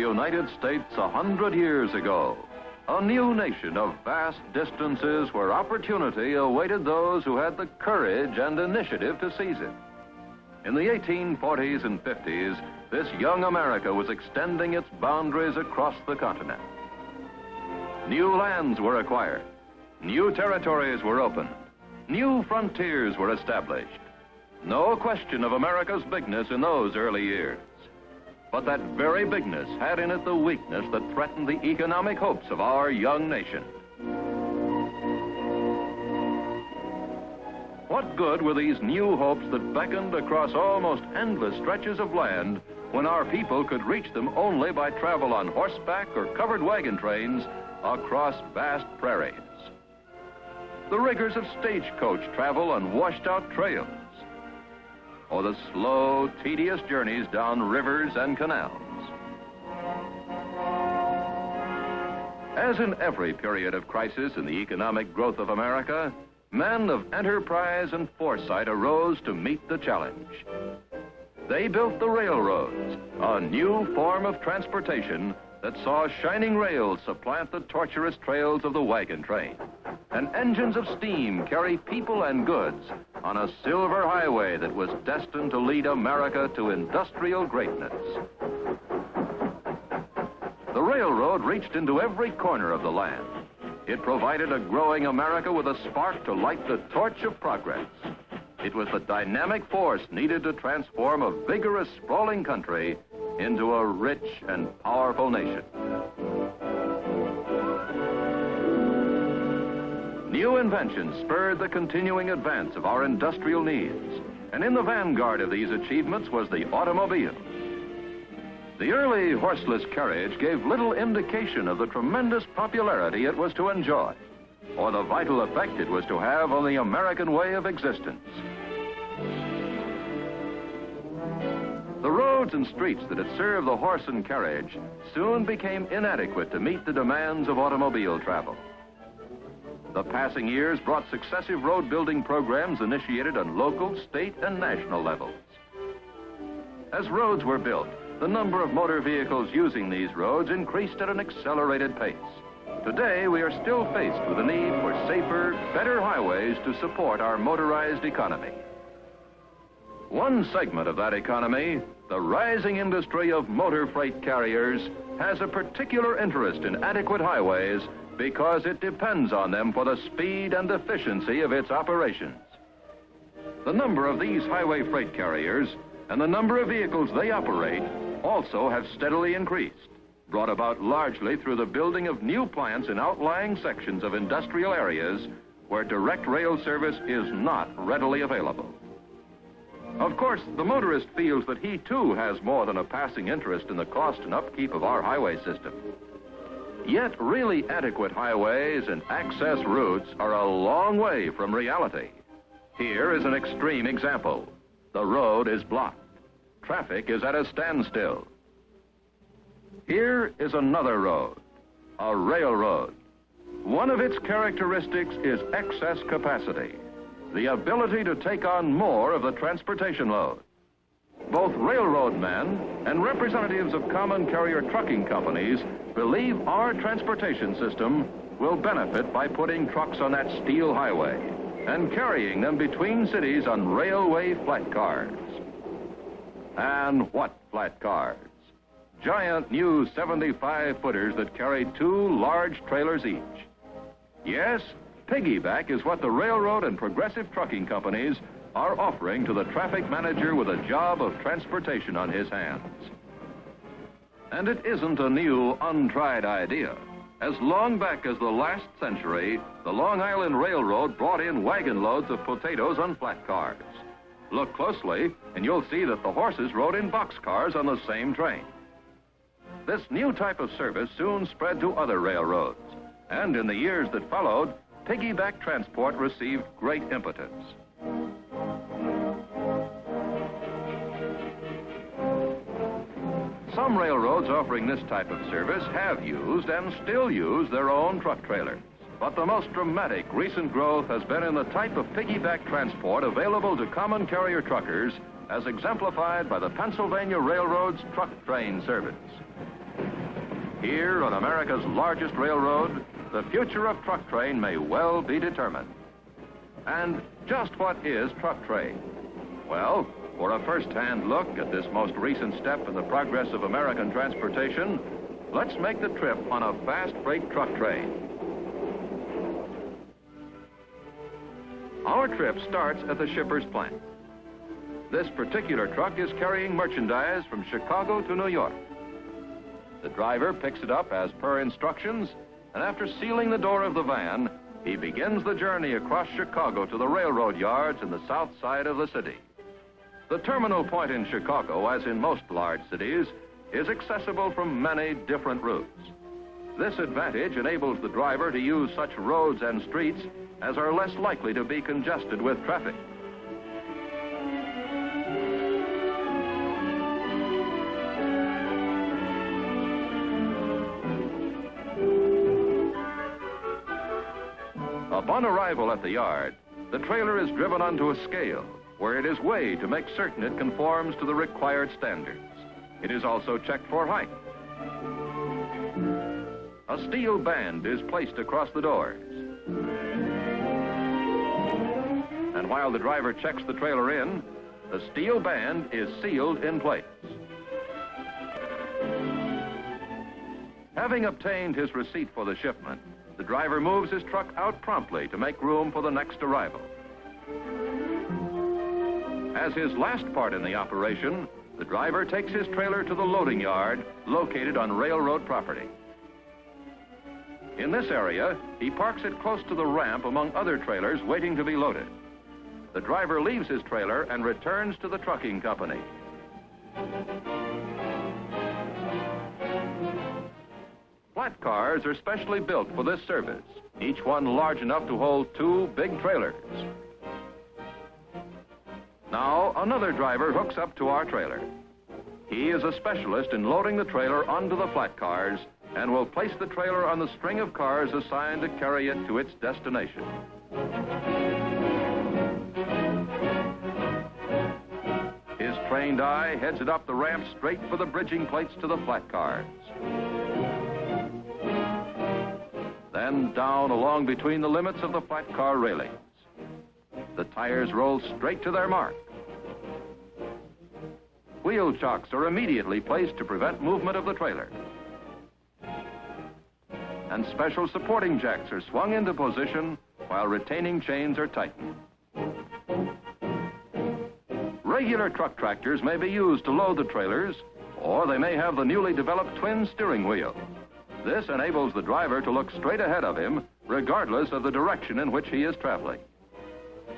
United States 100 years ago, a new nation of vast distances where opportunity awaited those who had the courage and initiative to seize it. In the 1840s and 50s, this young America was extending its boundaries across the continent. New lands were acquired, new territories were opened, new frontiers were established. No question of America's bigness in those early years. But that very bigness had in it the weakness that threatened the economic hopes of our young nation. What good were these new hopes that beckoned across almost endless stretches of land when our people could reach them only by travel on horseback or covered wagon trains across vast prairies? The rigors of stagecoach travel on washed-out trails, or the slow, tedious journeys down rivers and canals. As in every period of crisis in the economic growth of America, men of enterprise and foresight arose to meet the challenge. They built the railroads, a new form of transportation that saw shining rails supplant the tortuous trails of the wagon train, and engines of steam carry people and goods on a silver highway that was destined to lead America to industrial greatness. The railroad reached into every corner of the land. It provided a growing America with a spark to light the torch of progress. It was the dynamic force needed to transform a vigorous, sprawling country into a rich and powerful nation. New inventions spurred the continuing advance of our industrial needs, and in the vanguard of these achievements was the automobile. The early horseless carriage gave little indication of the tremendous popularity it was to enjoy, or the vital effect it was to have on the American way of existence. The roads and streets that had served the horse and carriage soon became inadequate to meet the demands of automobile travel. The passing years brought successive road building programs initiated on local, state, and national levels. As roads were built, the number of motor vehicles using these roads increased at an accelerated pace. Today, we are still faced with the need for safer, better highways to support our motorized economy. One segment of that economy, the rising industry of motor freight carriers, has a particular interest in adequate highways because it depends on them for the speed and efficiency of its operations. The number of these highway freight carriers and the number of vehicles they operate also have steadily increased, brought about largely through the building of new plants in outlying sections of industrial areas where direct rail service is not readily available. Of course, the motorist feels that he too has more than a passing interest in the cost and upkeep of our highway system. Yet really adequate highways and access routes are a long way from reality. Here is an extreme example. The road is blocked. Traffic is at a standstill. Here is another road, a railroad. One of its characteristics is excess capacity, the ability to take on more of the transportation load. Both railroad men and representatives of common carrier trucking companies believe our transportation system will benefit by putting trucks on that steel highway and carrying them between cities on railway flat cars. And what flat cars? Giant new 75-footers that carry 2 large trailers each. Yes, piggyback is what the railroad and progressive trucking companies are offering to the traffic manager with a job of transportation on his hands. And it isn't a new, untried idea. As long back as the last century, the Long Island Railroad brought in wagon loads of potatoes on flat cars. Look closely, and you'll see that the horses rode in boxcars on the same train. This new type of service soon spread to other railroads, and in the years that followed, piggyback transport received great impetus. Some railroads offering this type of service have used and still use their own truck trailers. But the most dramatic recent growth has been in the type of piggyback transport available to common carrier truckers, as exemplified by the Pennsylvania Railroad's truck train service. Here on America's largest railroad, the future of truck train may well be determined. And just what is truck train? Well, for a first-hand look at this most recent step in the progress of American transportation, let's make the trip on a fast freight truck train. Our trip starts at the shipper's plant. This particular truck is carrying merchandise from Chicago to New York. The driver picks it up as per instructions, and after sealing the door of the van, he begins the journey across Chicago to the railroad yards in the south side of the city. The terminal point in Chicago, as in most large cities, is accessible from many different routes. This advantage enables the driver to use such roads and streets as are less likely to be congested with traffic. Upon arrival at the yard, the trailer is driven onto a scale where it is weighed to make certain it conforms to the required standards. It is also checked for height. A steel band is placed across the doors. And while the driver checks the trailer in, the steel band is sealed in place. Having obtained his receipt for the shipment, the driver moves his truck out promptly to make room for the next arrival. As his last part in the operation, the driver takes his trailer to the loading yard located on railroad property. In this area, he parks it close to the ramp among other trailers waiting to be loaded. The driver leaves his trailer and returns to the trucking company. Flat cars are specially built for this service, each one large enough to hold 2 big trailers. Now, another driver hooks up to our trailer. He is a specialist in loading the trailer onto the flat cars and will place the trailer on the string of cars assigned to carry it to its destination. His trained eye heads it up the ramp straight for the bridging plates to the flat cars. Then down along between the limits of the flat car railings. The tires roll straight to their mark. Wheel chocks are immediately placed to prevent movement of the trailer. And special supporting jacks are swung into position while retaining chains are tightened. Regular truck tractors may be used to load the trailers, or they may have the newly developed twin steering wheel. This enables the driver to look straight ahead of him, regardless of the direction in which he is traveling.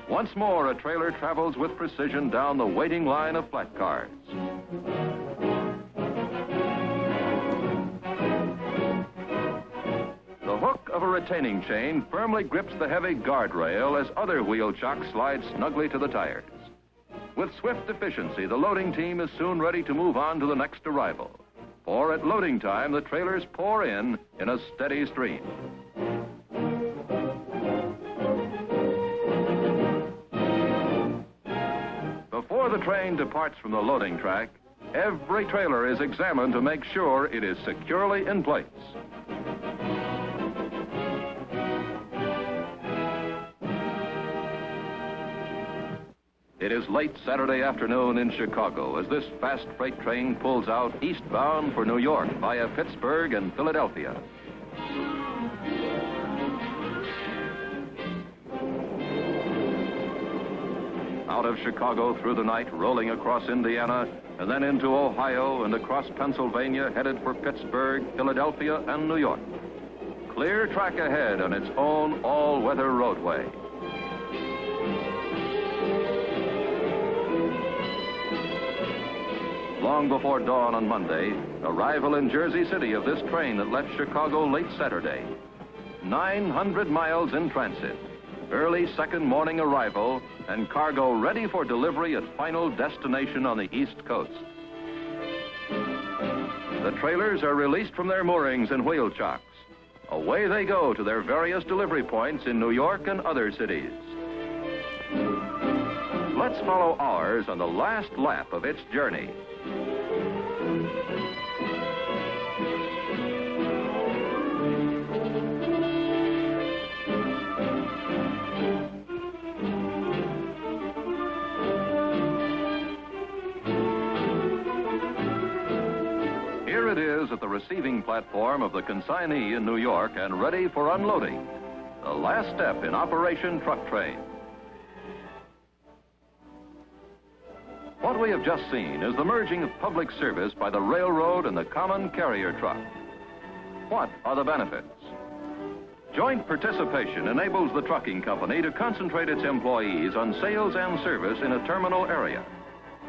Once more, a trailer travels with precision down the waiting line of flat cars. The hook of a retaining chain firmly grips the heavy guardrail as other wheel chocks slide snugly to the tires. With swift efficiency, the loading team is soon ready to move on to the next arrival. For at loading time, the trailers pour in a steady stream. Before the train departs from the loading track, every trailer is examined to make sure it is securely in place. It is late Saturday afternoon in Chicago as this fast freight train pulls out eastbound for New York via Pittsburgh and Philadelphia. Out of Chicago through the night, rolling across Indiana, and then into Ohio and across Pennsylvania, headed for Pittsburgh, Philadelphia, and New York. Clear track ahead on its own all-weather roadway. Long before dawn on Monday, arrival in Jersey City of this train that left Chicago late Saturday. 900 miles in transit, early second morning arrival, and cargo ready for delivery at final destination on the East Coast. The trailers are released from their moorings and wheel chocks. Away they go to their various delivery points in New York and other cities. Let's follow ours on the last lap of its journey. receiving platform of the consignee in New York and ready for unloading. The last step in Operation Truck Train. What we have just seen is the merging of public service by the railroad and the common carrier truck. What are the benefits? Joint participation enables the trucking company to concentrate its employees on sales and service in a terminal area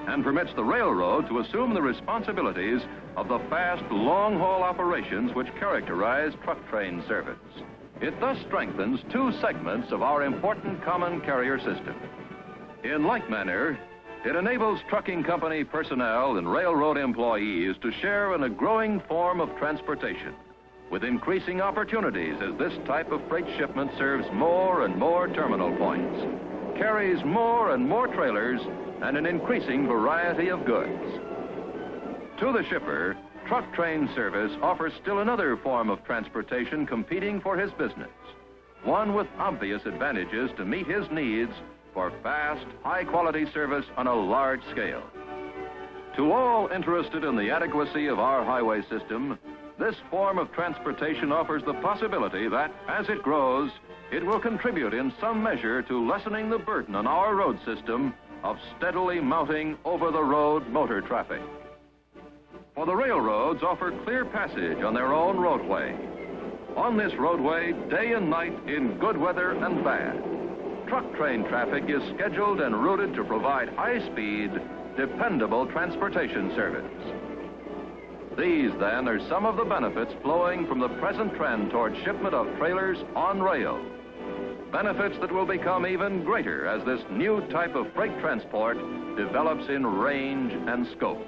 and permits the railroad to assume the responsibilities of the fast, long-haul operations which characterize truck train service. It thus strengthens two segments of our important common carrier system. In like manner, it enables trucking company personnel and railroad employees to share in a growing form of transportation, with increasing opportunities as this type of freight shipment serves more and more terminal points, carries more and more trailers, and an increasing variety of goods. To the shipper, truck train service offers still another form of transportation competing for his business, one with obvious advantages to meet his needs for fast, high-quality service on a large scale. To all interested in the adequacy of our highway system, this form of transportation offers the possibility that, as it grows, it will contribute in some measure to lessening the burden on our road system of steadily mounting over-the-road motor traffic. For the railroads offer clear passage on their own roadway. On this roadway, day and night, in good weather and bad, truck train traffic is scheduled and routed to provide high-speed, dependable transportation service. These, then, are some of the benefits flowing from the present trend toward shipment of trailers on rail. Benefits that will become even greater as this new type of freight transport develops in range and scope.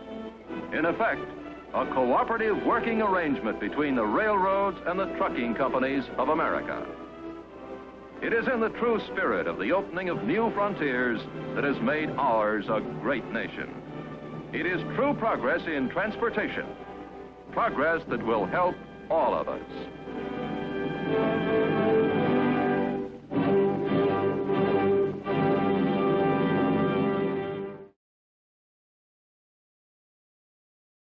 In effect, a cooperative working arrangement between the railroads and the trucking companies of America. It is in the true spirit of the opening of new frontiers that has made ours a great nation. It is true progress in transportation, progress that will help all of us.